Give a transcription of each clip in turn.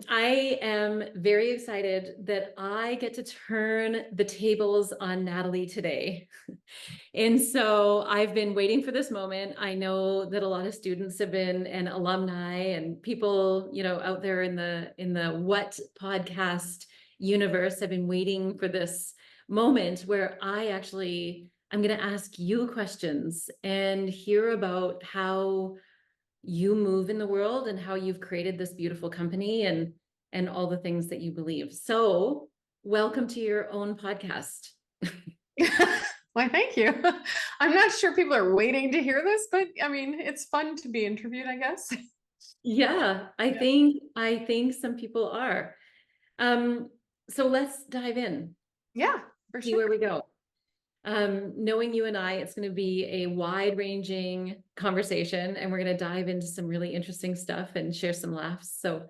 I am very excited that I get to turn the tables on Nathalie today. And so I've been waiting for this moment. I know that a lot of students have been and alumni and people, out there in the What podcast universe have been waiting for this moment where I'm going to ask you questions and hear about how you move in the world and how you've created this beautiful company and all the things that you believe. So, welcome to your own podcast. Why, thank you. I'm not sure people are waiting to hear this, but I mean, it's fun to be interviewed, I guess. Yeah, I think some people are. So let's dive in. Yeah, for See sure. where we go. Knowing you and I, it's going to be a wide-ranging conversation, and we're going to dive into some really interesting stuff and share some laughs. So,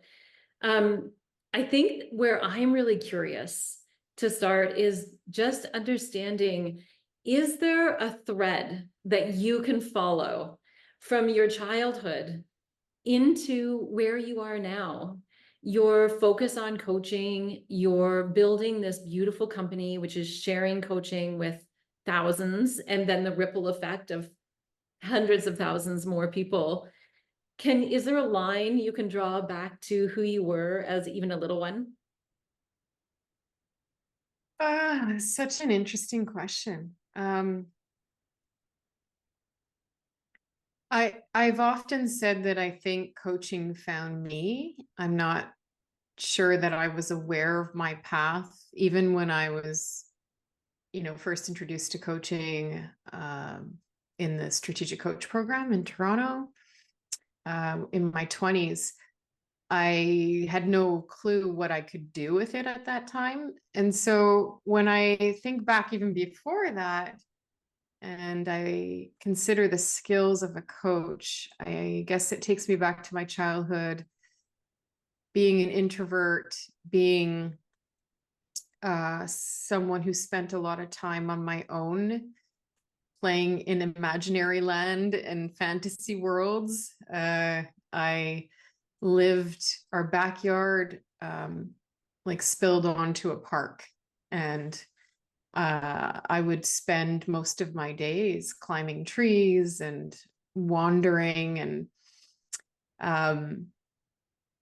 I think where I'm really curious to start is just understanding, is there a thread that you can follow from your childhood into where you are now? Your focus on coaching, you're building this beautiful company, which is sharing coaching with thousands, and then the ripple effect of hundreds of thousands more people. Is there a line you can draw back to who you were as even a little one? Such an interesting question. I've often said that I think coaching found me. I'm not sure that I was aware of my path, even when I was, first introduced to coaching in the strategic coach program in Toronto. In my 20s, I had no clue what I could do with it at that time. And so when I think back even before that, and I consider the skills of a coach, I guess it takes me back to my childhood, being an introvert, being someone who spent a lot of time on my own, playing in imaginary land and fantasy worlds. I lived our backyard, like spilled onto a park, and I would spend most of my days climbing trees and wandering and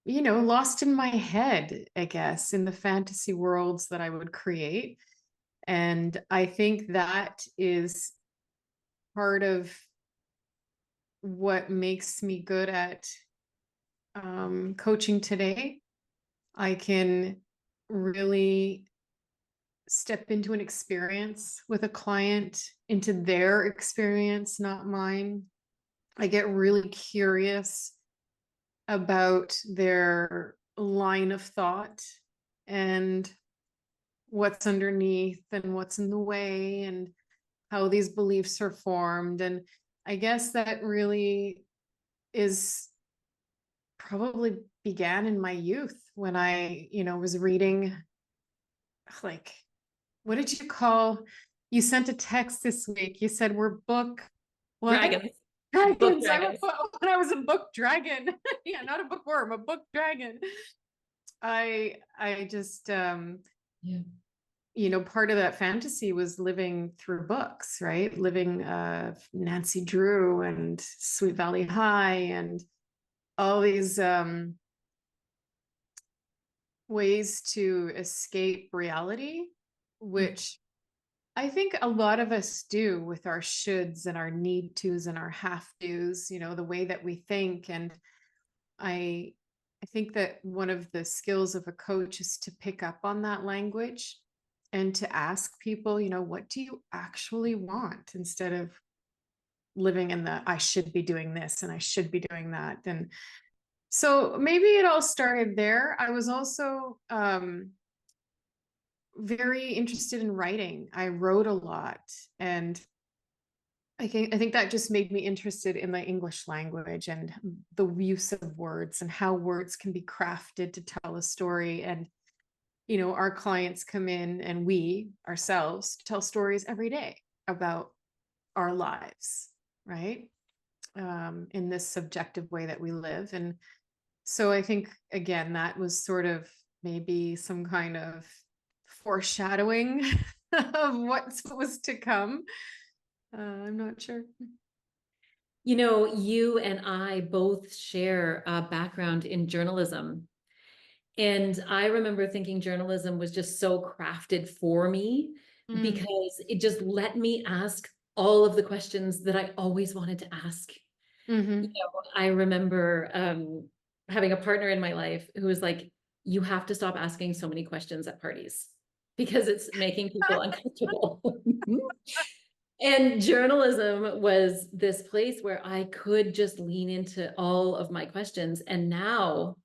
lost in my head, I guess, in the fantasy worlds that I would create. And I think that is part of what makes me good at coaching today. I can really step into an experience with a client, into their experience, not mine. I get really curious about their line of thought and what's underneath and what's in the way and how these beliefs are formed. And I guess that really is probably began in my youth when I, was reading, like, what did you call? You sent a text this week. You said we're book what? Dragons. Book Dragons. dragons. When I was a book dragon. Yeah, not a bookworm, a book dragon. I just part of that fantasy was living through books, right? Living Nancy Drew and Sweet Valley High and all these ways to escape reality, which I think a lot of us do with our shoulds and our need tos and our have tos, the way that we think. And I think that one of the skills of a coach is to pick up on that language and to ask people, what do you actually want, instead of living in the I should be doing this and I should be doing that. And so maybe it all started there. I was also very interested in writing. I wrote a lot, and I think that just made me interested in the English language and the use of words and how words can be crafted to tell a story. And our clients come in, and we ourselves tell stories every day about our lives, right? in this subjective way that we live. And so I think, again, that was sort of maybe some kind of foreshadowing of what was to come. I'm not sure. You know, you and I both share a background in journalism. And I remember thinking journalism was just so crafted for me Mm, because it just let me ask all of the questions that I always wanted to ask. You hmm know, I remember having a partner in my life who was like, you have to stop asking so many questions at parties because it's making people uncomfortable. And journalism was this place where I could just lean into all of my questions. And now,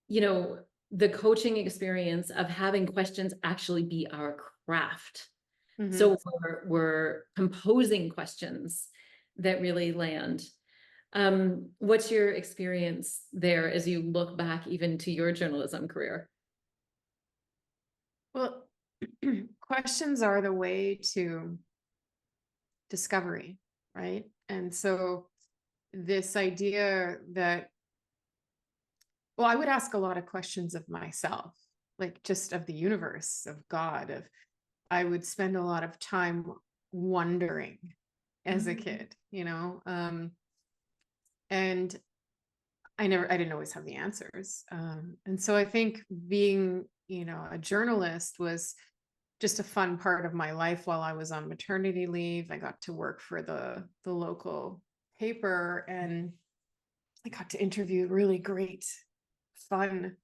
you know, the coaching experience of having questions actually be our craft. hmm So we're composing questions that really land. What's your experience there as you look back even to your journalism career? Well, questions are the way to discovery, right? And so this idea that, well, I would ask a lot of questions of myself, like just of the universe, of God, of I would spend a lot of time wondering as a Mm. kid, and I didn't always have the answers. And so I think being, a journalist was just a fun part of my life while I was on maternity leave. I got to work for the local paper, and I got to interview really great, fun,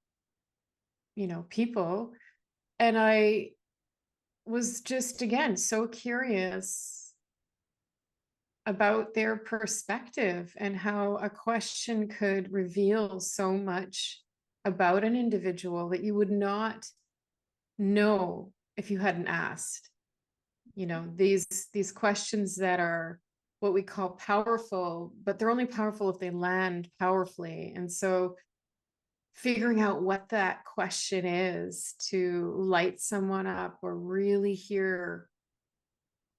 people. And I was just, again, so curious about their perspective and how a question could reveal so much about an individual that you would not know if you hadn't asked. These questions that are what we call powerful, but they're only powerful if they land powerfully. And so figuring out what that question is to light someone up or really hear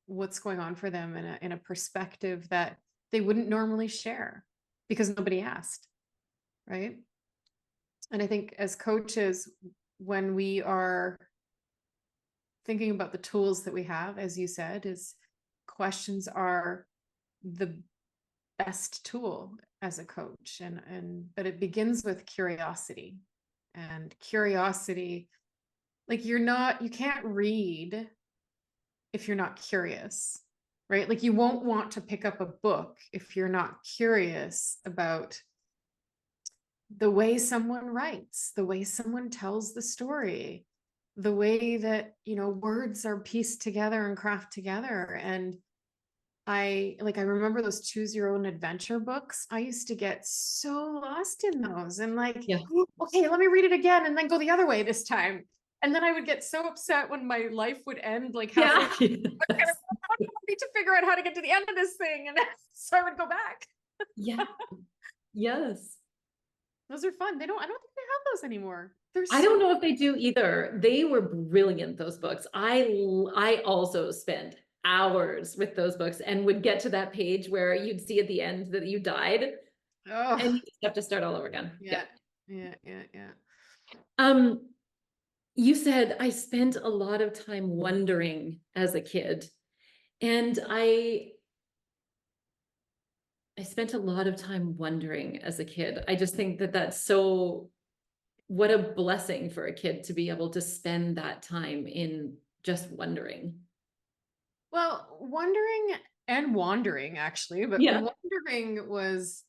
what's going on for them in a perspective that they wouldn't normally share because nobody asked, right? And I think as coaches, when we are thinking about the tools that we have, as you said, is questions are the best tool as a coach. But it begins with curiosity. And curiosity, like you can't read if you're not curious, right? Like you won't want to pick up a book if you're not curious about the way someone writes, the way someone tells the story, the way that, words are pieced together and craft together. And I remember those choose your own adventure books. I used to get so lost in those and like, Yeah. "Oh, okay, let me read it again and then go the other way this time." And then I would get so upset when my life would end like halfway. Yeah. I need to figure out how to get to the end of this thing. And so I would go back. Yeah. Yes. Those are fun. I don't think they have those anymore. They're I so don't know if they do either. They were brilliant, those books. I also spent hours with those books and would get to that page where you'd see at the end that you died and oh you just have to start all over again. Yeah. yeah, yeah. Um, you said I spent a lot of time wondering as a kid, and I spent a lot of time wondering as a kid. I just think that that's so, what a blessing for a kid to be able to spend that time in just wondering. Well, wondering and wandering actually, but Yeah. wondering was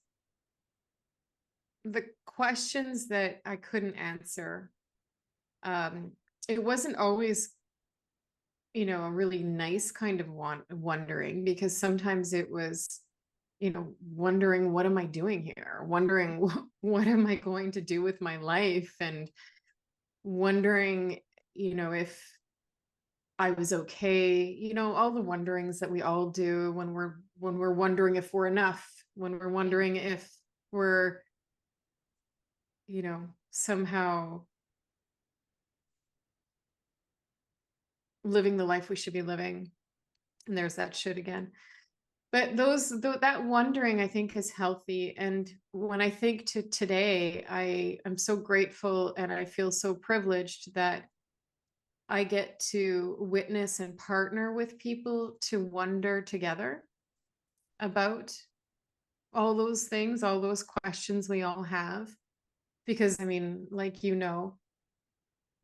the questions that I couldn't answer. Um, it wasn't always, a really nice kind of wondering, because sometimes it was, wondering, what am I doing here? Wondering what am I going to do with my life? And wondering, if I was okay, all the wonderings that we all do when we're wondering if we're enough, when we're wondering if we're, somehow living the life we should be living. And there's that shit again. But that wondering, I think, is healthy. And when I think to today, I am so grateful and I feel so privileged that I get to witness and partner with people to wonder together about all those things, all those questions we all have. Because I mean, like,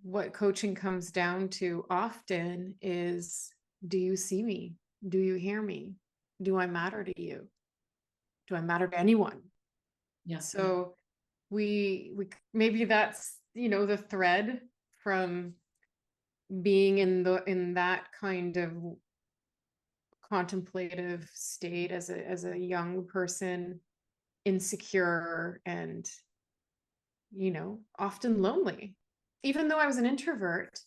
what coaching comes down to often is, do you see me? Do you hear me? Do I matter to you? Do I matter to anyone? Yeah. So we maybe that's, the thread from being in that kind of contemplative state as a young person, insecure and, often lonely. Even though I was an introvert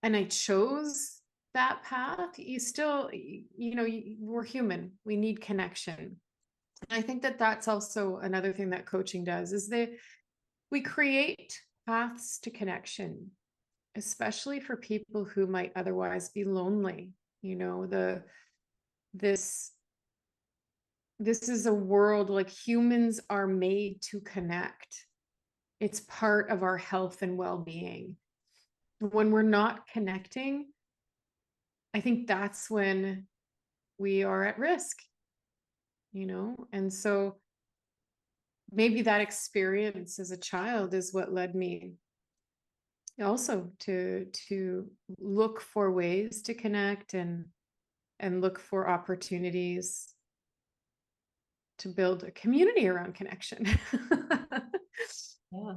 and I chose that path, we're human. We need connection. And I think that that's also another thing that coaching does is we create paths to connection, especially for people who might otherwise be lonely. You know, this this is a world, like, humans are made to connect. It's part of our health and well-being. When we're not connecting, I think that's when we are at risk, and so maybe that experience as a child is what led me also to look for ways to connect and look for opportunities to build a community around connection. Yeah.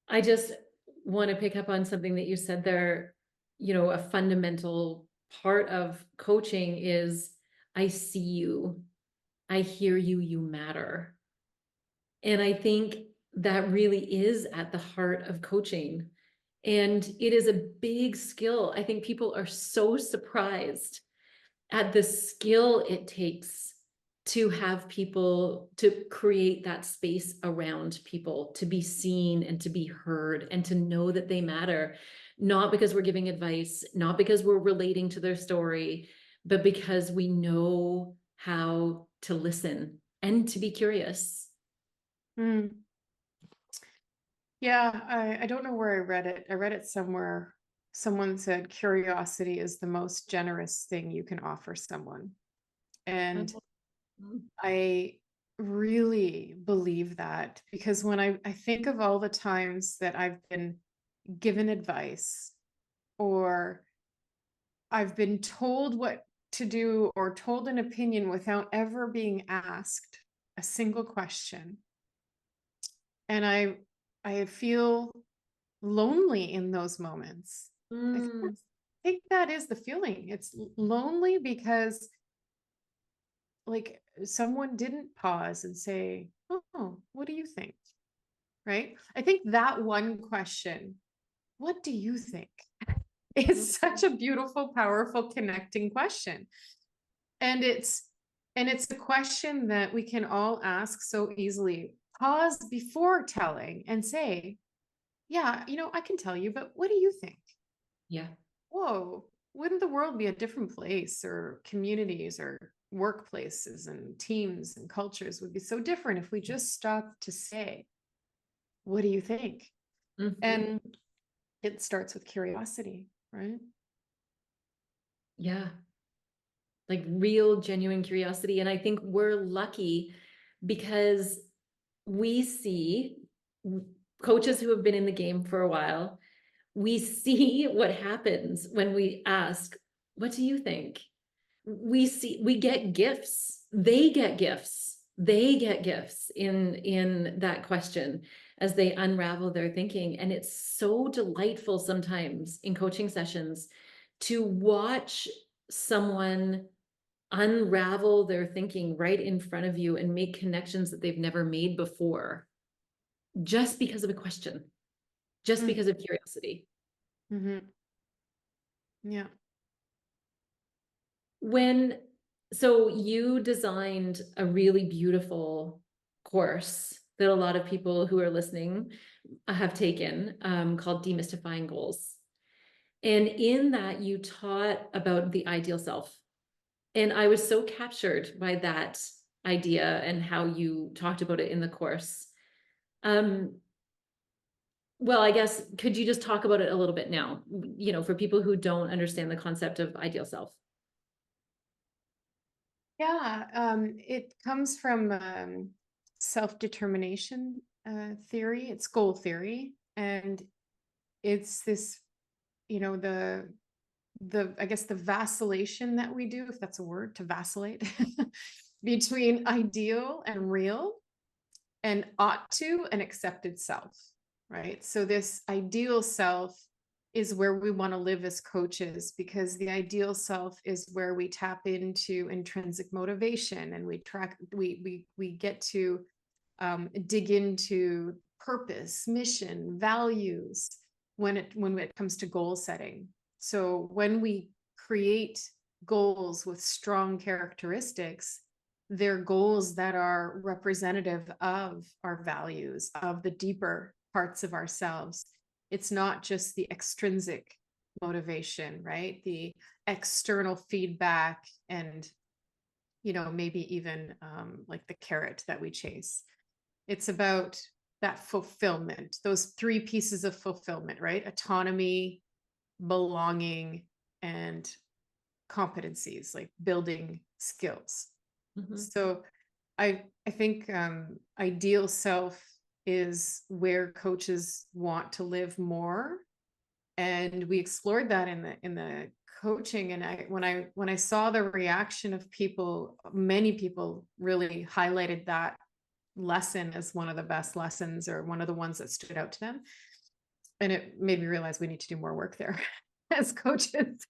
I just want to pick up on something that you said there. A fundamental part of coaching is I see you, I hear you, you matter. And I think that really is at the heart of coaching. And it is a big skill. I think people are so surprised at the skill it takes to have people, to create that space around people, to be seen and to be heard and to know that they matter, not because we're giving advice, not because we're relating to their story, but because we know how to listen and to be curious. Mm. Yeah, I don't know where I read it. I read it somewhere. Someone said curiosity is the most generous thing you can offer someone. And I really believe that, because when I think of all the times that I've been given advice, or I've been told what to do or told an opinion without ever being asked a single question, and I feel lonely in those moments. Mm. I think that is the feeling. It's lonely because, like, someone didn't pause and say, "Oh, what do you think?" Right? I think that one question, "What do you think?" is such a beautiful, powerful, connecting question. And it's a question that we can all ask so easily. Pause before telling and say, "Yeah, I can tell you, but what do you think?" Yeah. Whoa, wouldn't the world be a different place, or communities or workplaces and teams and cultures would be so different if we just stopped to say, "What do you think?" Mhm. And it starts with curiosity, right? Yeah. Like real, genuine curiosity. And I think we're lucky because we see coaches who have been in the game for a while. We see what happens when we ask, what do you think? We get gifts. They get gifts. They get gifts in that question as they unravel their thinking. And it's so delightful sometimes in coaching sessions to watch someone unravel their thinking right in front of you and make connections that they've never made before, just because of a question, just because of curiosity. Mm-hmm. Yeah. When, so you designed a really beautiful course that a lot of people who are listening have taken, called Demystifying Goals. And in that, you taught about the ideal self. And I was so captured by that idea and how you talked about it in the course. Um, well, I guess, could you just talk about it a little bit now, for people who don't understand the concept of ideal self? Yeah, it comes from self-determination theory. It's goal theory, and it's this, the I guess the vacillation that we do, if that's a word, to vacillate between ideal and real, and ought to and accepted self, right? So this ideal self is where we want to live as coaches, because the ideal self is where we tap into intrinsic motivation, and we get to dig into purpose, mission, values when it comes to goal setting. So when we create goals with strong characteristics, they're goals that are representative of our values, of the deeper parts of ourselves. It's not just the extrinsic motivation, right? The external feedback and, maybe even like the carrot that we chase. It's about that fulfillment, those three pieces of fulfillment, right? Autonomy, belonging, and competencies, like building skills. Mhm. So I think ideal self is where coaches want to live more, and we explored that in the coaching. And when I saw the reaction of people, many people really highlighted that lesson as one of the best lessons, or one of the ones that stood out to them. And it made me realize we need to do more work there as coaches.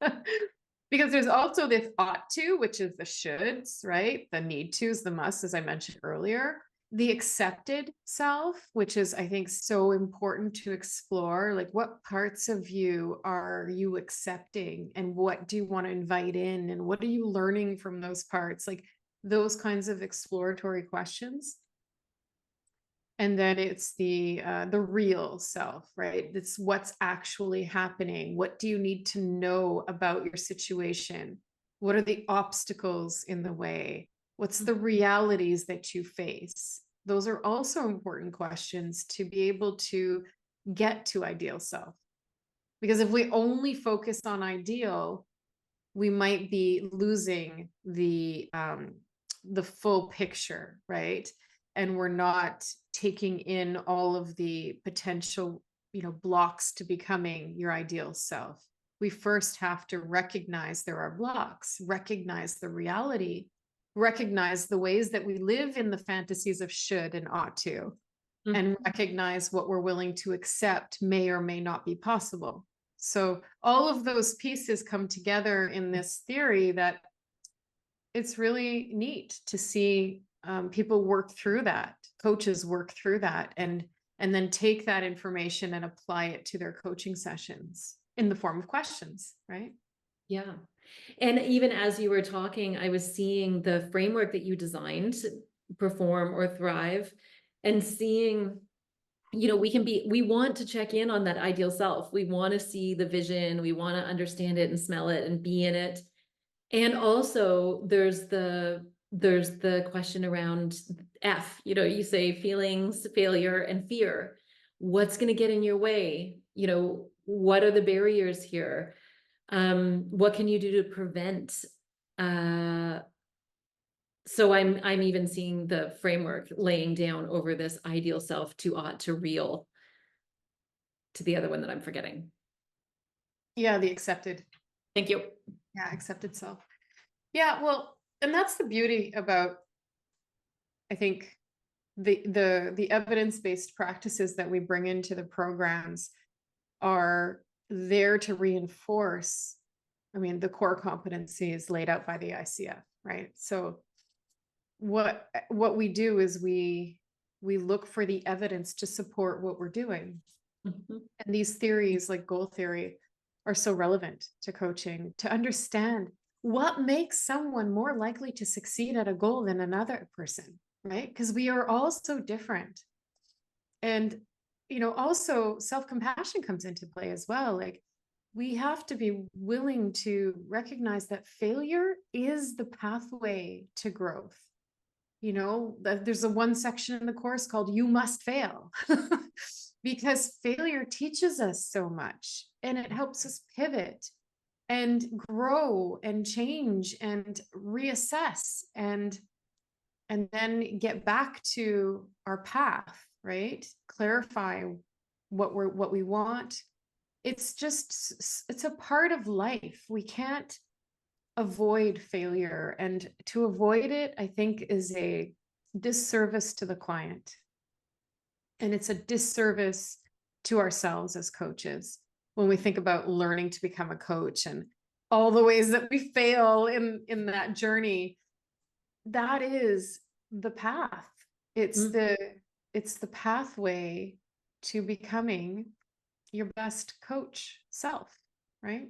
Because there's also this ought to, which is the shoulds, right? The need to's, the must, as I mentioned earlier. The accepted self, which is, I think, so important to explore. Like, what parts of you are you accepting, and what do you want to invite in, and what are you learning from those parts? Like, those kinds of exploratory questions. And then it's the real self, right? It's what's actually happening. What do you need to know about your situation? What are the obstacles in the way? What's the realities that you face? Those are also important questions to be able to get to ideal self. Because if we only focus on ideal, we might be losing the full picture, right? And we're not taking in all of the potential, blocks to becoming your ideal self. We first have to recognize there are blocks, recognize the reality, recognize the ways that we live in the fantasies of should and ought to, and Mhm. recognize what we're willing to accept may or may not be possible. So all of those pieces come together in this theory that it's really neat to see people work through that, coaches work through that, and then take that information and apply it to their coaching sessions in the form of questions, right? Yeah. And even as you were talking, I was seeing the framework that you designed to perform or thrive, and seeing, we want to check in on that ideal self. We want to see the vision. We want to understand it and smell it and be in it. And also there's the question around F, you say feelings, failure, and fear. What's going to get in your way? What are the barriers here? What can you do to prevent? Uh, so I'm even seeing the framework laying down over this ideal self to ought to real, to the other one that I'm forgetting. Yeah, the accepted. Thank you. Yeah, accepted self. Yeah, well, and that's the beauty about, I think, the evidence-based practices that we bring into the programs are there to reinforce, I mean, the core competencies laid out by the ICF, right? So what we do is we look for the evidence to support what we're doing. Mhm. And these theories, like goal theory, are so relevant to coaching, to understand what makes someone more likely to succeed at a goal than another person, right? Because we are all so different. And, also self-compassion comes into play as well. Like, we have to be willing to recognize that failure is the pathway to growth. You know, there's a one section in the course called "You Must Fail," because failure teaches us so much and it helps us pivot and grow and change and reassess and then get back to our path, right? Clarify what we want. It's just, it's a part of life. We can't avoid failure, and to avoid it, I think, is a disservice to the client, and it's a disservice to ourselves as coaches when we think about learning to become a coach and all the ways that we fail in that journey. That is the path. It's Mhm. it's the pathway to becoming your best coach self, right?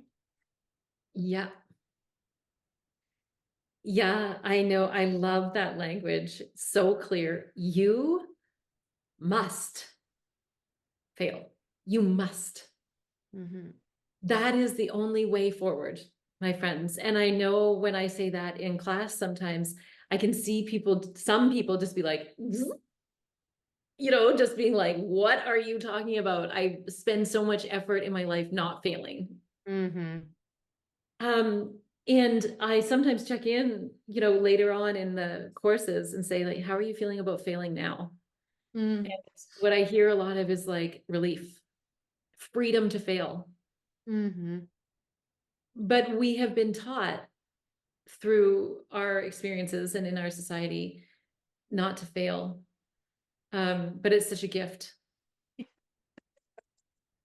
Yeah. Yeah, I know. I love that language. So clear. You must fail. You must. Mm-hmm. That is the only way forward, my friends. And I know when I say that in class, sometimes I can see people, some people just be like, just being like, what are you talking about? I spend so much effort in my life not failing. Mm-hmm. Um, and I sometimes check in, later on in the courses and say, like, how are you feeling about failing now? Mm-hmm. And what I hear a lot of is like relief, freedom to fail. Mm-hmm. But we have been taught through our experiences and in our society not to fail. But it's such a gift.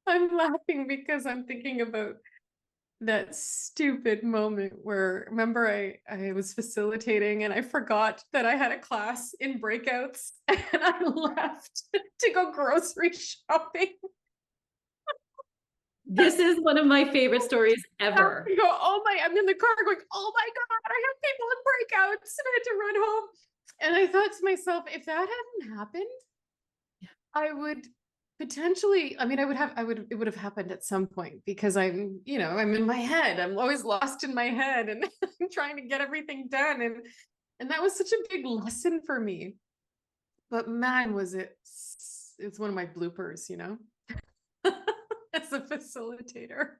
I'm laughing because I'm thinking about that stupid moment where, remember, I was facilitating and I forgot that I had a class in breakouts and I left to go grocery shopping. This is one of my favorite stories ever. I go, oh my, I'm in the car going, oh my God, I have people in breakouts and I had to run home. And I thought to myself, if that hadn't happened, I would potentially, I mean, it would have happened at some point because I'm in my head. I'm always lost in my head and I'm trying to get everything done. And that was such a big lesson for me. But man, it's one of my bloopers, as a facilitator.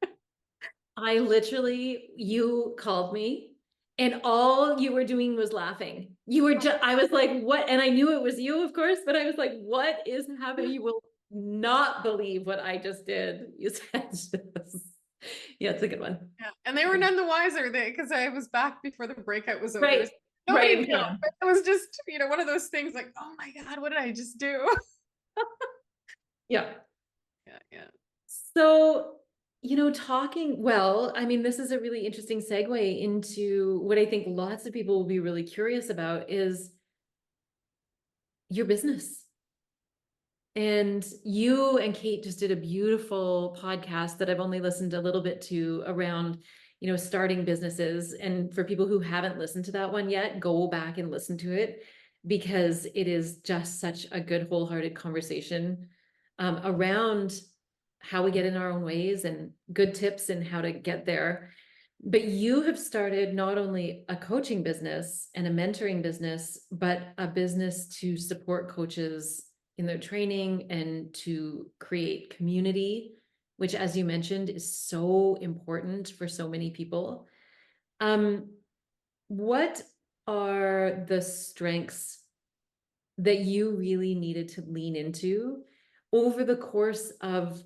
You called me and all you were doing was laughing. I was like, what? And I knew it was you, of course, but I was like, what is happening? You will not believe what I just did. You said this. Yeah, it's a good one. Yeah. And they were none the wiser because I was back before the breakout was over. Right. No Right big in deal. time. But it was just, one of those things like, oh my God, what did I just do? Yeah. Yeah, yeah. So, I mean, this is a really interesting segue into what I think lots of people will be really curious about is your business. And you and Kate just did a beautiful podcast that I've only listened a little bit to around, starting businesses. And for people who haven't listened to that one yet, go back and listen to it because it is just such a good, wholehearted conversation around how we get in our own ways and good tips and how to get there. But you have started not only a coaching business and a mentoring business, but a business to support coaches in their training and to create community, which, as you mentioned, is so important for so many people. Um, what are the strengths that you really needed to lean into over the course of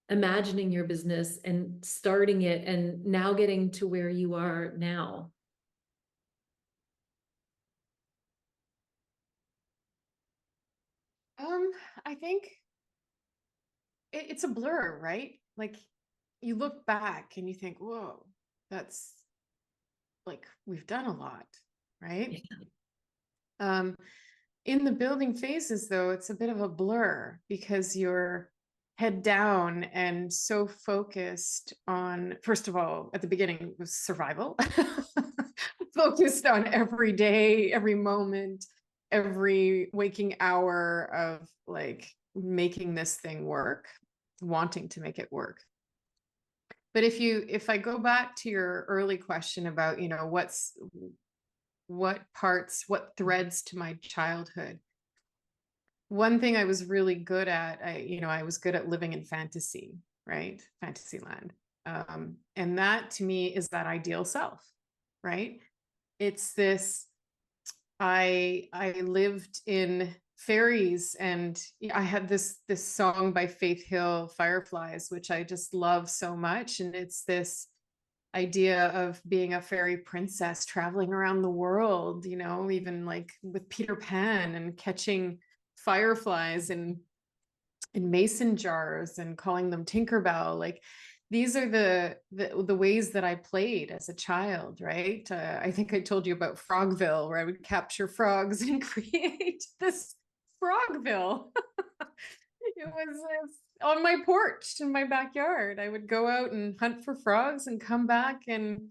imagining your business and starting it and now getting to where you are now? Um, I think it's a blur, right? Like you look back and you think, whoa, that's like we've done a lot, right? Yeah. Um, in the building phases, though, it's a bit of a blur because you're head down and so focused on, first of all, at the beginning, it was survival, focused on every day, every moment, every waking hour of like making this thing work, wanting to make it work. But if I go back to your early question about, what threads to my childhood, one thing I was really good at, I was good at living in fantasy, right? Fantasyland. And that to me is that ideal self, right? It's this, I lived in fairies, and I had this song by Faith Hill, Fireflies, which I just love so much. And it's this idea of being a fairy princess traveling around the world, even like with Peter Pan and catching fireflies in mason jars and calling them Tinkerbell. Like, these are the ways that I played as a child, right? I think I told you about Frogville, where I would capture frogs and create this Frogville. It was on my porch in my backyard. I would go out and hunt for frogs and come back, and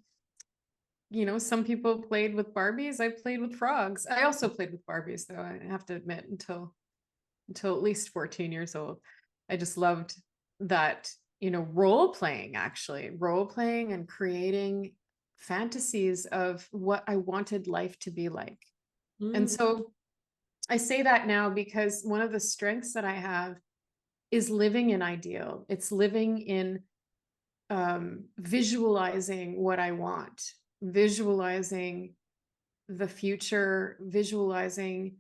some people played with Barbies. I played with frogs. I also played with Barbies, though, I have to admit, until at least 14 years old. I just loved that, role playing, actually, role playing and creating fantasies of what I wanted life to be like. And Mm. so I say that now because one of the strengths that I have is living in ideal. It's living in visualizing what I want, visualizing the future, visualizing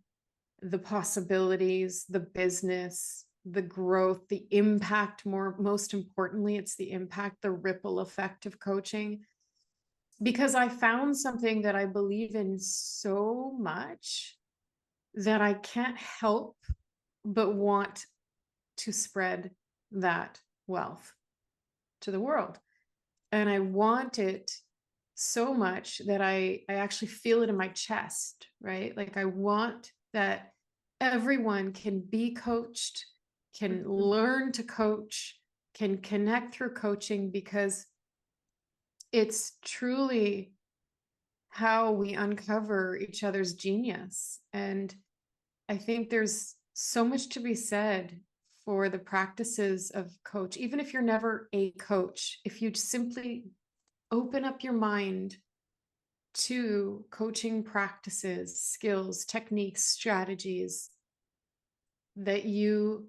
the possibilities, the business, the growth, the impact. Most importantly, it's the impact, the ripple effect of coaching. Because I found something that I believe in so much that I can't help but want to spread that wealth to the world. And I want it so much that I actually feel it in my chest, right? Like, I want that everyone can be coached, can learn to coach, can connect through coaching, because it's truly how we uncover each other's genius. And I think there's so much to be said for the practices of coach. Even if you're never a coach, if you simply open up your mind to coaching practices, skills, techniques, strategies, that you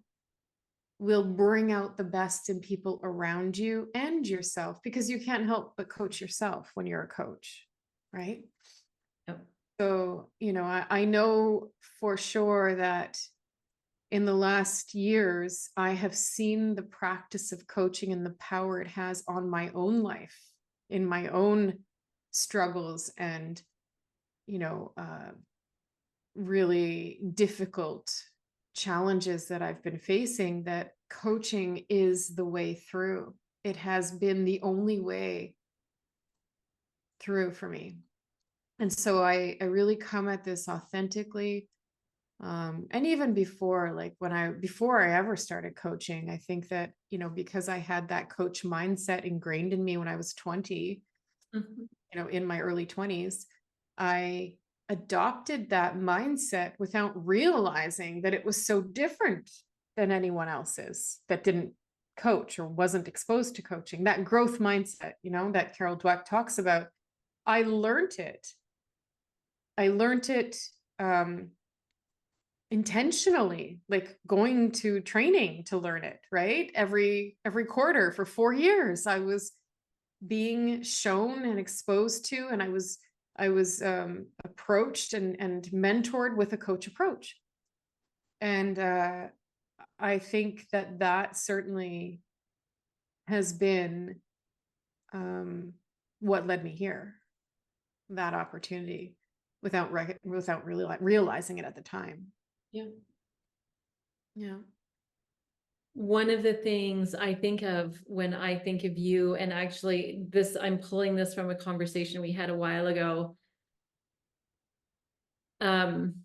will bring out the best in people around you and yourself, because you can't help but coach yourself when you're a coach, right? Yep. So, I know for sure that in the last years, I have seen the practice of coaching and the power it has on my own life, in my own struggles and, really difficult challenges that I've been facing, that coaching is the way through. It has been the only way through for me. And so I really come at this authentically. And even before, like before I ever started coaching, I think that, because I had that coach mindset ingrained in me when I was 20, Mhm. in my early 20s, I adopted that mindset without realizing that it was so different than anyone else's that didn't coach or wasn't exposed to coaching. That growth mindset, that Carol Dweck talks about, I learned it. I learned it intentionally, like going to training to learn it, right? Every quarter for 4 years, I was being shown and exposed to, and I was approached and mentored with a coach approach. And I think that certainly has been what led me here, that opportunity, without really realizing it at the time. Yeah. Yeah. One of the things I think of when I think of you, and actually I'm pulling this from a conversation we had a while ago. I'm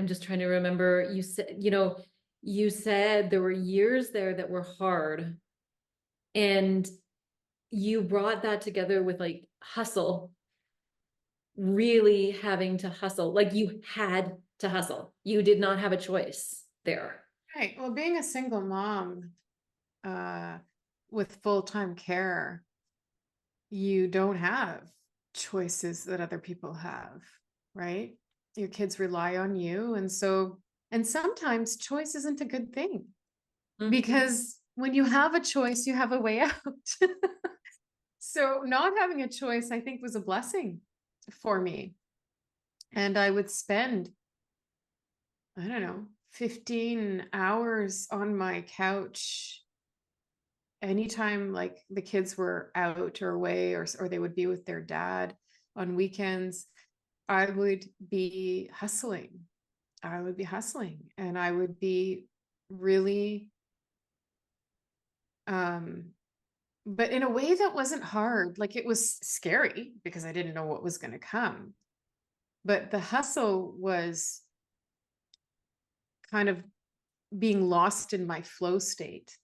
just trying to remember, you said there were years there that were hard, and you brought that together with like hustle, really having to hustle. Like, you had to hustle. You did not have a choice there. Right. Well, being a single mom, uh, with full-time care, you don't have choices that other people have, right? Your kids rely on you. And so, and sometimes choice isn't a good thing, because when you have a choice, you have a way out. So not having a choice, I think, was a blessing for me. And I would spend, I don't know, 15 hours on my couch anytime like the kids were out or away, or they would be with their dad on weekends. I would be hustling. I would be hustling, and I would be really, but in a way that wasn't hard. Like, it was scary because I didn't know what was going to come. But the hustle was kind of being lost in my flow state,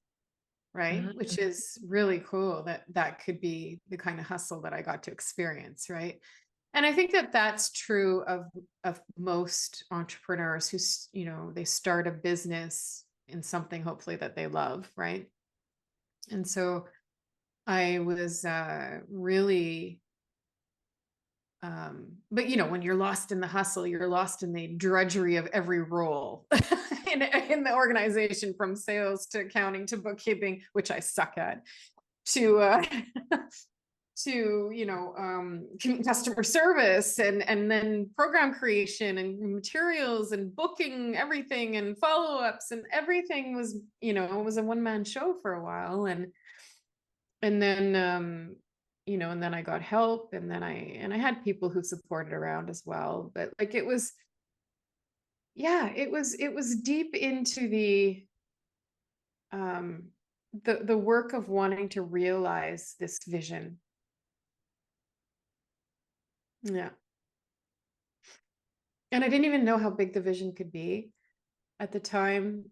right? Which is really cool, that that could be the kind of hustle that I got to experience, right? And I think that that's true of most entrepreneurs who, you know, they start a business in something hopefully that they love, right? And so I was really, but you know, when you're lost in the hustle, you're lost in the drudgery of every role in the organization, from sales to accounting to bookkeeping, which I suck at, to to, you know, customer service, and then program creation and materials and booking everything and follow-ups, and everything was, you know, it was a one-man show for a while. And then you know, and then I got help, and then I had people who supported around as well. But like, it was, yeah, it was deep into um the work of wanting to realize this vision. Yeah. And I didn't even know how big the vision could be at the time.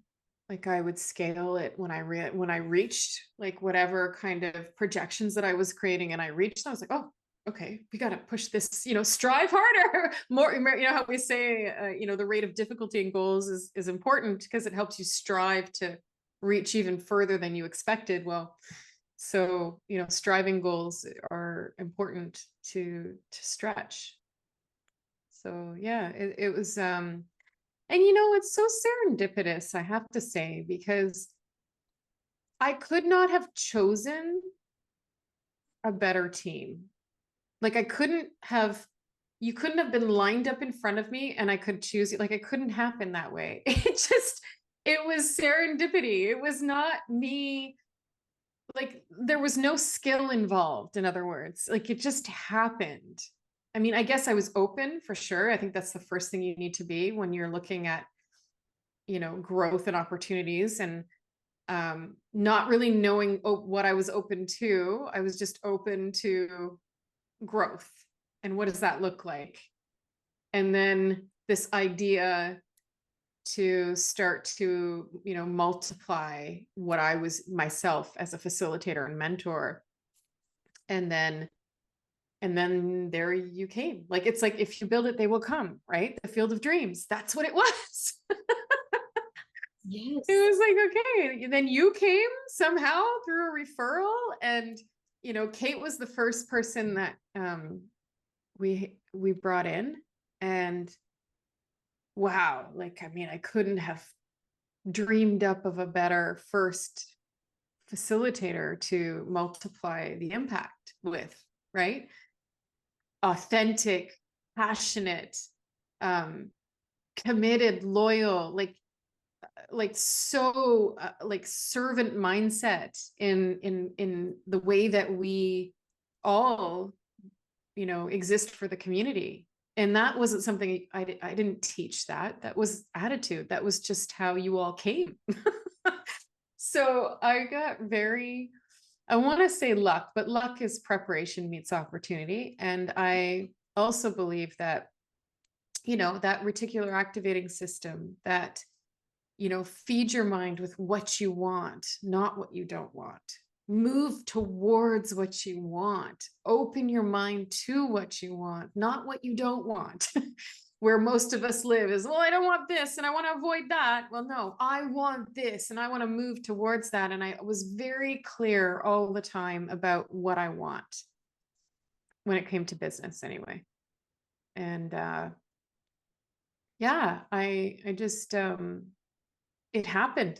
Like, I would scale it when I reached like whatever kind of projections that I was creating, and I reached, I was like, oh, okay, we got to push this, you know, strive harder, more, you know, how we say, you know, the rate of difficulty in goals is important because it helps you strive to reach even further than you expected. Well, so, you know, striving goals are important to stretch. So yeah, it was, and you know, it's so serendipitous, I have to say, because I could not have chosen a better team. Like, you couldn't have been lined up in front of me and I could choose it. Like, it couldn't happen that way. It was serendipity. It was not me. Like, there was no skill involved, in other words. Like, it just happened. I mean, I guess I was open for sure. I think that's the first thing you need to be when you're looking at, you know, growth and opportunities, and not really knowing what I was open to. I was just open to growth, and what does that look like? And then this idea to start to, you know, multiply what I was myself as a facilitator and mentor. And then there you came. Like, it's like, if you build it, they will come, right? The field of dreams. That's what it was. Yes. It was like, okay. And then you came somehow through a referral. And, you know, Kate was the first person that we brought in. And wow, like, I mean, I couldn't have dreamed up of a better first facilitator to multiply the impact with, right? Authentic, passionate, committed, loyal, like so like servant mindset in the way that we all, you know, exist for the community. And that wasn't something I didn't teach. That was attitude. That was just how you all came. So I got very, I want to say luck, but luck is preparation meets opportunity. And I also believe that, you know, that reticular activating system, that, you know, feed your mind with what you want, not what you don't want. Move towards what you want. Open your mind to what you want, not what you don't want. where most of us live is, well, I don't want this and I want to avoid that. Well, no, I want this and I want to move towards that. And I was very clear all the time about what I want when it came to business anyway. And yeah, I just it happened.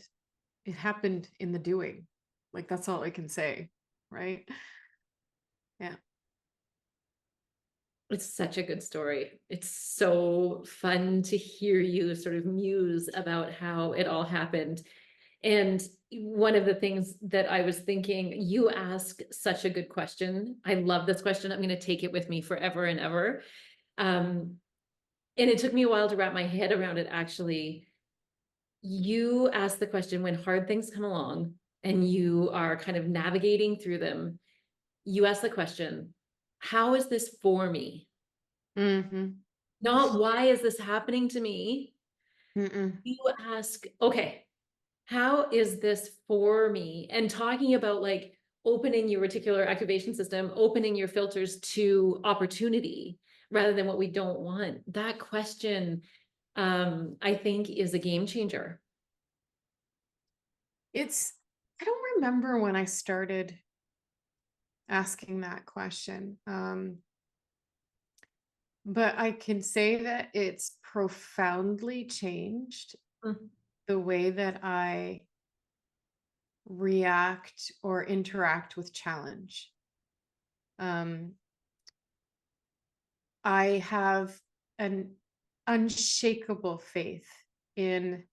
It happened in the doing. Like that's all I can say, right? Yeah. It's such a good story. It's so fun to hear you sort of muse about how it all happened. And one of the things that I was thinking, you ask such a good question. I love this question. I'm going to take it with me forever and ever. And it took me a while to wrap my head around it, actually. You ask the question when hard things come along and you are kind of navigating through them. You ask the question, how is this for me? Mm-hmm. Not why is this happening to me? Mm-mm. You ask, okay, how is this for me? And talking about like opening your reticular activation system, opening your filters to opportunity rather than what we don't want. That question, I think, is a game changer. I don't remember when I started asking that question. But I can say that it's profoundly changed Mm. the way that I react or interact with challenge. I have an unshakable faith in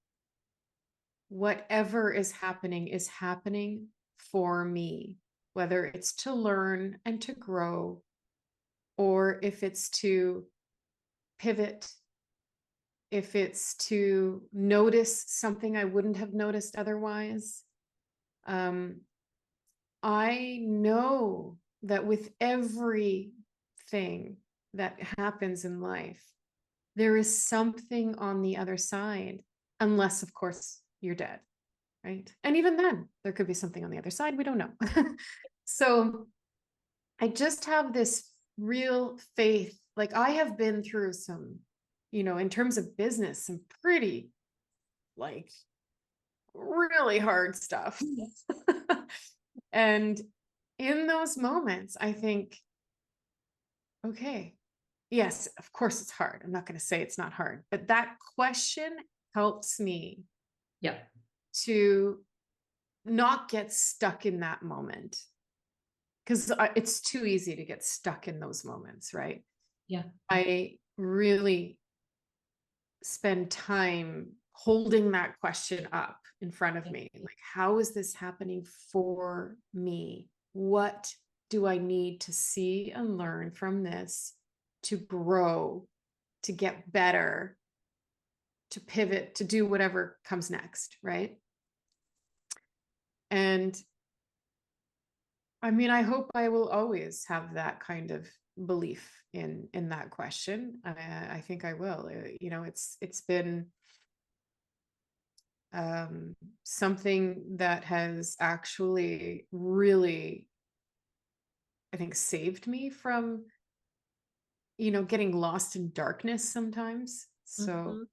whatever is happening for me, whether it's to learn and to grow, or if it's to pivot, if it's to notice something I wouldn't have noticed otherwise. I know that with everything that happens in life, there is something on the other side, unless, of course, you're dead, right? And even then, there could be something on the other side. We don't know. So I just have this real faith. Like I have been through some, in terms of business, some pretty like really hard stuff. And in those moments, I think, okay, yes, of course it's hard. I'm not going to say it's not hard, but that question helps me Yeah. to not get stuck in that moment because it's too easy to get stuck in those moments, right? Yeah. I really spend time holding that question up in front of me. Like, how is this happening for me? What do I need to see and learn from this to grow, to get better, to pivot, to do whatever comes next, right? And I mean, I hope I will always have that kind of belief in that question. I think I will. It's been something that has actually really, I think, saved me from, getting lost in darkness sometimes. So Mhm.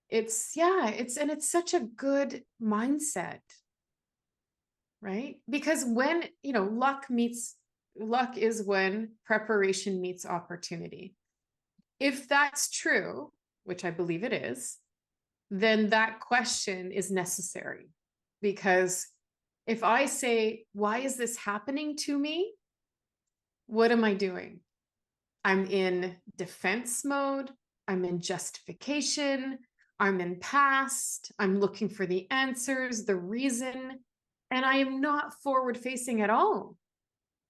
it's such a good mindset, right? Because when, luck is when preparation meets opportunity. If that's true, which I believe it is, then that question is necessary. Because if I say, why is this happening to me? What am I doing? I'm in defense mode. I'm in justification. I'm in past. I'm looking for the answers, the reason, and I am not forward facing at all.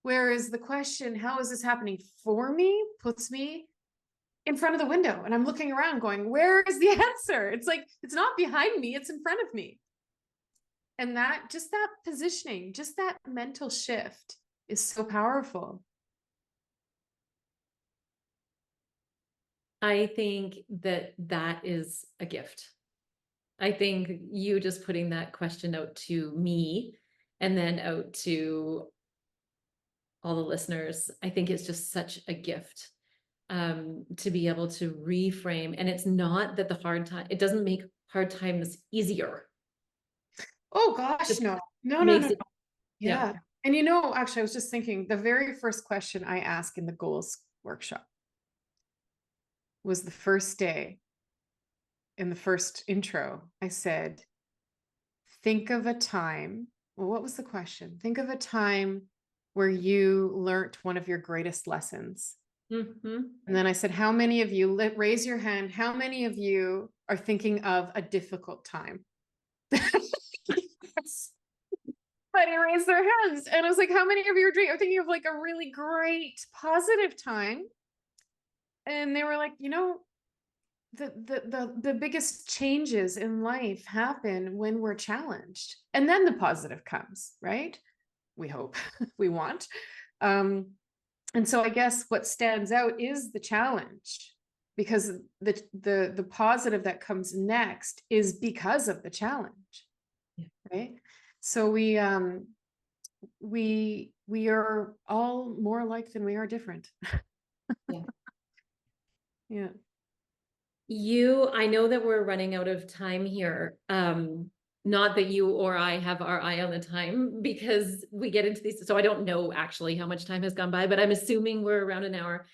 Whereas the question, how is this happening for me, puts me in front of the window and I'm looking around going, where is the answer? It's like, it's not behind me, it's in front of me. And that positioning, just that mental shift is so powerful. I think that that is a gift. I think you just putting that question out to me and then out to all the listeners, I think it's just such a gift. to be able to reframe. And it's not that the hard time, it doesn't make hard times easier. Oh gosh, It no. No, no, makes no. it, yeah. Yeah. And actually, I was just thinking the very first question I asked in the goals workshop was the first day in the first intro. I said, think of a time. Well, what was the question? Think of a time where you learned one of your greatest lessons. Mm-hmm. And then I said, how many of you, raise your hand, how many of you are thinking of a difficult time? Everybody raised their hands. And I was like, how many of you are thinking of like a really great positive time? And they were like, the biggest changes in life happen when we're challenged. And then the positive comes, right? We hope, we want. And so I guess what stands out is the challenge, because the positive that comes next is because of the challenge. Yeah. Right. So we are all more alike than we are different. Yeah. Yeah. I know that we're running out of time here. Not that you or I have our eye on the time because we get into these. So I don't know actually how much time has gone by, but I'm assuming we're around an hour.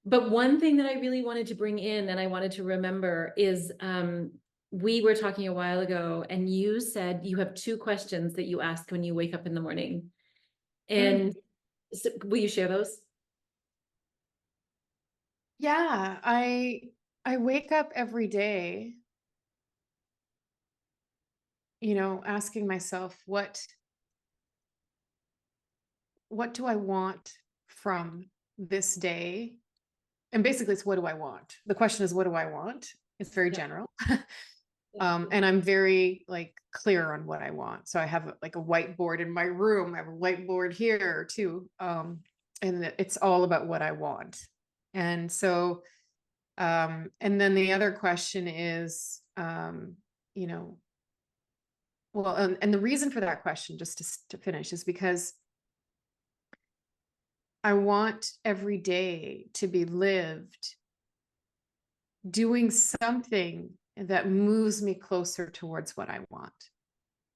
But one thing that I really wanted to bring in and I wanted to remember is we were talking a while ago and you said you have 2 questions that you ask when you wake up in the morning. And so, will you share those? Yeah, I wake up every day, asking myself what do I want from this day? And basically it's what do I want? The question is what do I want? It's very Yeah. general. Yeah. And I'm very like clear on what I want. So I have like a whiteboard in my room. I have a whiteboard here too. And it's all about what I want. And so and then the other question is, well, and the reason for that question, just to finish, is because I want every day to be lived doing something that moves me closer towards what I want.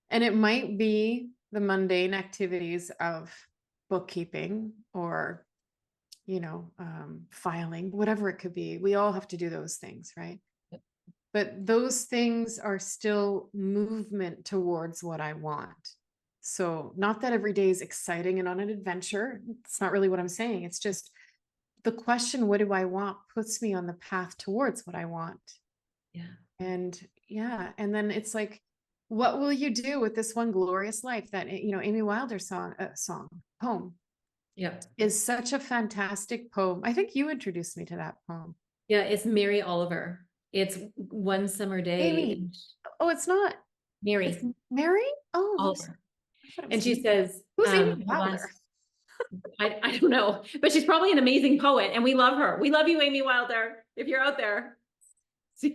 And it might be the mundane activities of bookkeeping or, filing, whatever it could be. We all have to do those things, right? But those things are still movement towards what I want. So not that every day is exciting and on an adventure. It's not really what I'm saying. It's just the question, what do I want, puts me on the path towards what I want. Yeah. And yeah, and then it's like, what will you do with this one glorious life that, Amy Wilder poem Yeah. is such a fantastic poem. I think you introduced me to that poem. Yeah. It's Mary Oliver. It's One Summer Day. Amy. Oh, it's not. It's Mary Mary? Oh, I'm sorry. Oliver. I thought it And was she Amy. says, Who's Amy the Wilder? I don't know, but she's probably an amazing poet and we love her. We love you, Amy Wilder, if you're out there. So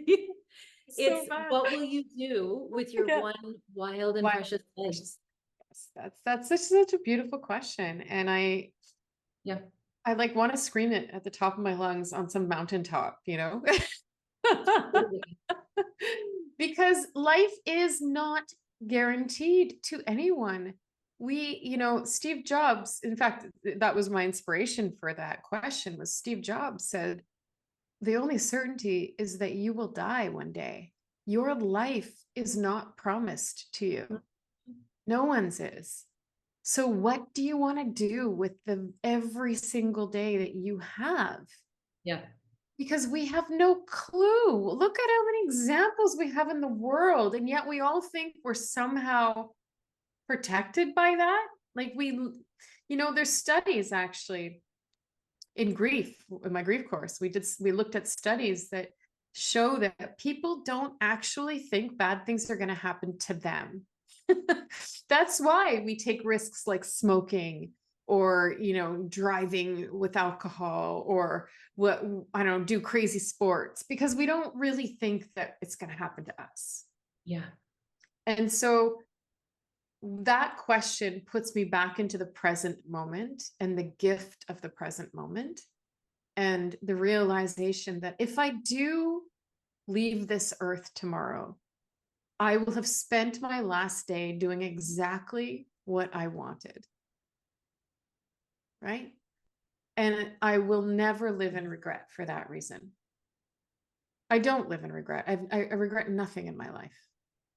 It's bad. what will you do with your Yeah. one wild and Wow. precious life? Yes, that's such a beautiful question. And Yeah. I like want to scream it at the top of my lungs on some mountaintop, Totally. because life is not guaranteed to anyone. Steve Jobs, in fact, that was my inspiration for that question, was Steve Jobs said, the only certainty is that you will die one day. Your life is not promised to you. No one's is. So what do you want to do with every single day that you have? Yeah. Because we have no clue. Look at how many examples we have in the world, and yet we all think we're somehow protected by that. Like there's studies actually in grief, in my grief course. We looked at studies that show that people don't actually think bad things are going to happen to them. That's why we take risks like smoking or, driving with alcohol or what, I don't know, do crazy sports, because we don't really think that it's going to happen to us. Yeah. And so that question puts me back into the present moment and the gift of the present moment. and the realization that if I do leave this earth tomorrow, I will have spent my last day doing exactly what I wanted. Right? And I will never live in regret for that reason. I don't live in regret. I regret nothing in my life.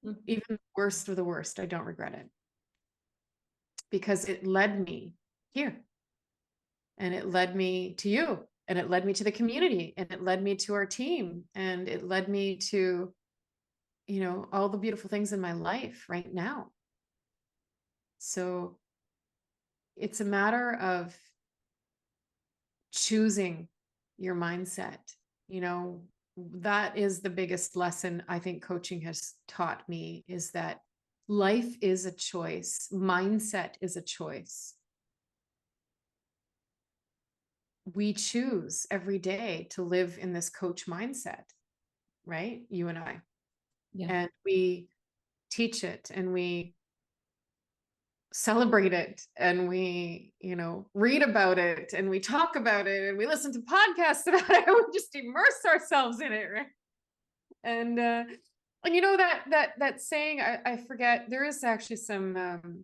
Mhm. Even the worst of the worst, I don't regret it. Because it led me here. And it led me to you. And it led me to the community. And it led me to our team. And it led me to, all the beautiful things in my life right now. So it's a matter of choosing your mindset. That is the biggest lesson I think coaching has taught me, is that life is a choice. Mindset is a choice. We choose every day to live in this coach mindset, right? You and I. Yeah. And we teach it and we celebrate it and we, read about it and we talk about it and we listen to podcasts about it and we just immerse ourselves in it, right? And that saying, I forget, there is actually some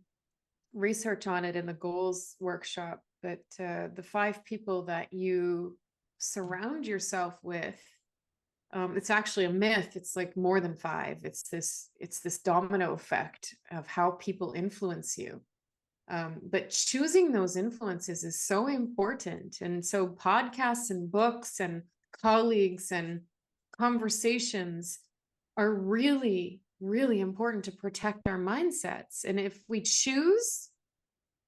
research on it in the goals workshop, but the 5 people that you surround yourself with, it's actually a myth. It's like more than 5. It's this domino effect of how people influence you. But choosing those influences is so important. And so podcasts and books and colleagues and conversations are really, really important to protect our mindsets. And if we choose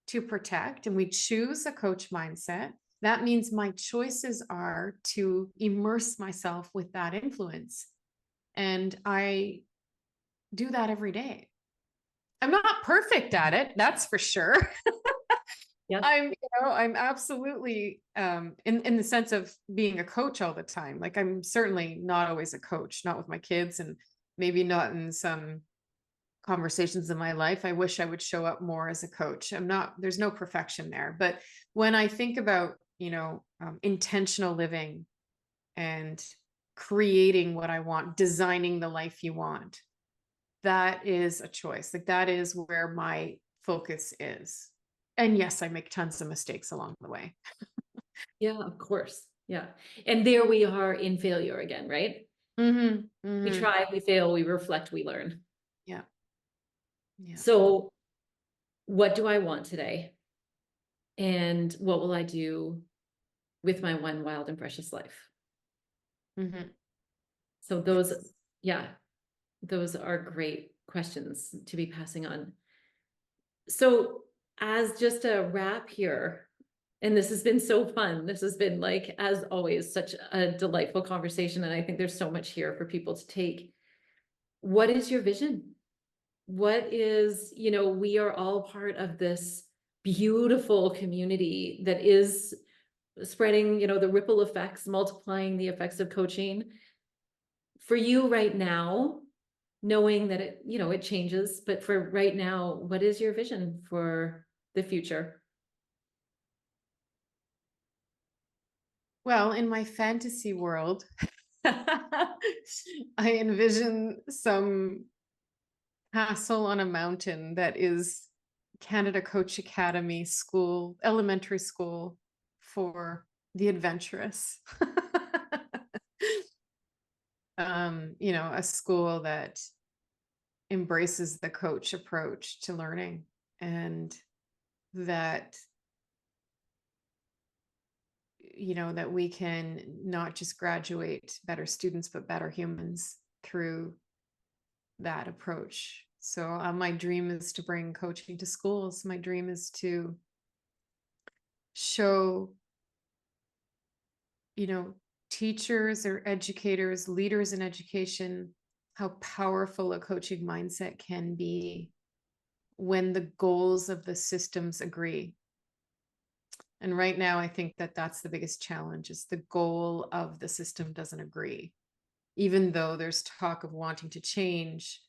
to protect and we choose a coach mindset, that means my choices are to immerse myself with that influence. And I do that every day. I'm not perfect at it, that's for sure. Yeah. I'm absolutely in the sense of being a coach all the time. Like, I'm certainly not always a coach, not with my kids, and maybe not in some conversations in my life. I wish I would show up more as a coach. There's no perfection there. But when I think about, intentional living and creating what I want, designing the life you want, that is a choice. Like, that is where my focus is. And yes, I make tons of mistakes along the way. Yeah, of course. Yeah. And there we are in failure again, right? Mm-hmm. We Mm-hmm. try, we fail, we reflect, we learn. Yeah. Yeah. So, what do I want today? And what will I do with my one wild and precious life? Mm-hmm. So, those, Yes. yeah, those are great questions to be passing on. So, as just a wrap here, and this has been so fun. This has been, like, as always, such a delightful conversation. And I think there's so much here for people to take. What is your vision? What is, we are all part of this beautiful community that is spreading, the ripple effects, multiplying the effects of coaching. For you right now, knowing that it changes, but for right now, what is your vision for the future? Well, in my fantasy world, I envision some castle on a mountain that is Canada Coach Academy school, elementary school for the adventurous. A school that embraces the coach approach to learning, and that that we can not just graduate better students but better humans through that approach. So my dream is to bring coaching to schools. My dream is to show teachers or educators, leaders in education, how powerful a coaching mindset can be when the goals of the systems agree. And right now, I think that that's the biggest challenge, is the goal of the system doesn't agree. Even though there's talk of wanting to change,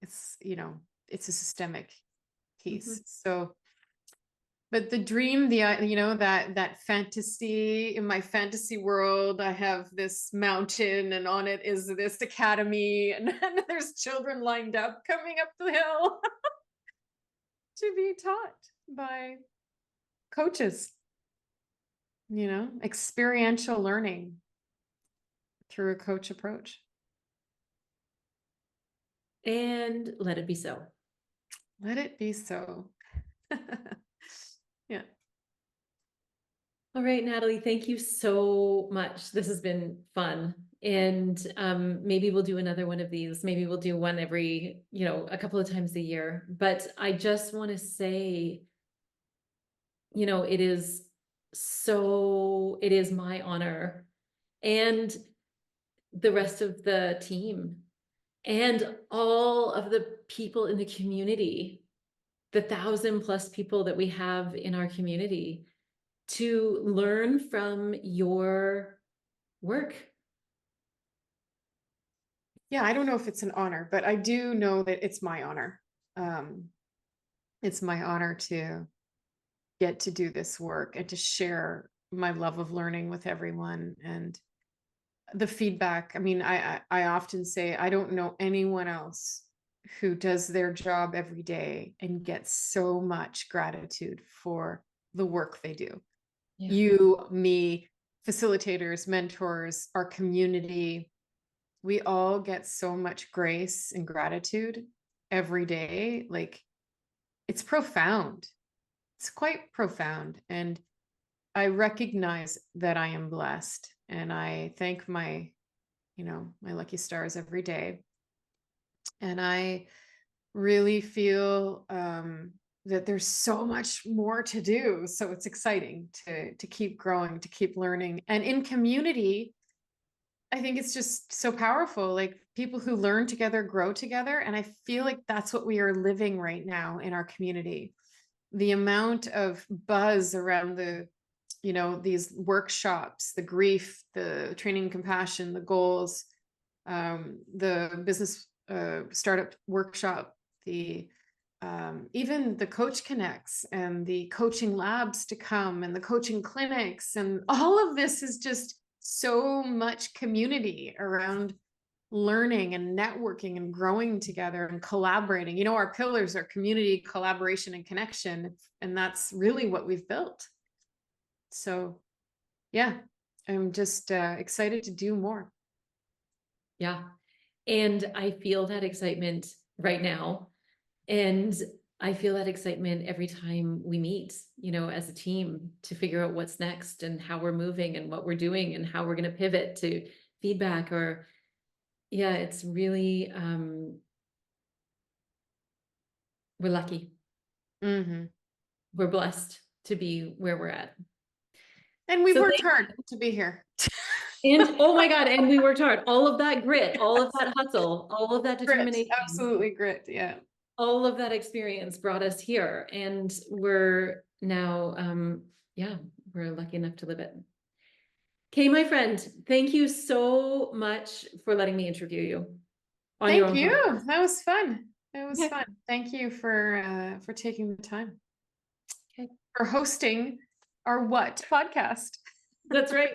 it's a systemic Mhm. piece. So But the dream, that fantasy, in my fantasy world, I have this mountain and on it is this academy, and then there's children lined up coming up the hill to be taught by coaches, experiential learning through a coach approach. And let it be so. Let it be so. Yeah. All right, Nathalie, thank you so much. This has been fun. And maybe we'll do another one of these. Maybe we'll do one every, a couple of times a year. But I just want to say, it is my honor and the rest of the team and all of the people in the community, the 1,000+ people that we have in our community, to learn from your work. Yeah, I don't know if it's an honor, but I do know that it's my honor. It's my honor to get to do this work and to share my love of learning with everyone, and the feedback. I mean, I often say I don't know anyone else who does their job every day and gets so much gratitude for the work they do. Yeah. You, me, facilitators, mentors, our community, we all get so much grace and gratitude every day. Like, it's profound. It's quite profound. And I recognize that I am blessed, and I thank my lucky stars every day. And I really feel that there's so much more to do. So it's exciting to keep growing, to keep learning. And in community, I think it's just so powerful. Like, people who learn together, grow together. And I feel like that's what we are living right now in our community. The amount of buzz around these workshops, the grief, the training and compassion, the goals, the business startup workshop, the even the coach connects and the coaching labs to come and the coaching clinics, and all of this is just so much community around learning and networking and growing together and collaborating. Our pillars are community, collaboration, and connection, and that's really what we've built. So yeah, I'm just excited to do more. Yeah. And I feel that excitement right now. And I feel that excitement every time we meet, as a team, to figure out what's next and how we're moving and what we're doing and how we're going to pivot to feedback. It's really, we're lucky. Mm-hmm. We're blessed to be where we're at. And we worked hard to be here. And oh my God, and we worked hard. All of that grit, all of that hustle, all of that determination. Grit, absolutely grit, yeah. All of that experience brought us here, and we're now, we're lucky enough to live it. Okay, my friend, thank you so much for letting me interview you on your own Thank you. podcast. That was fun. It was fun. Thank you for taking the time. Okay. For hosting our what podcast. That's right.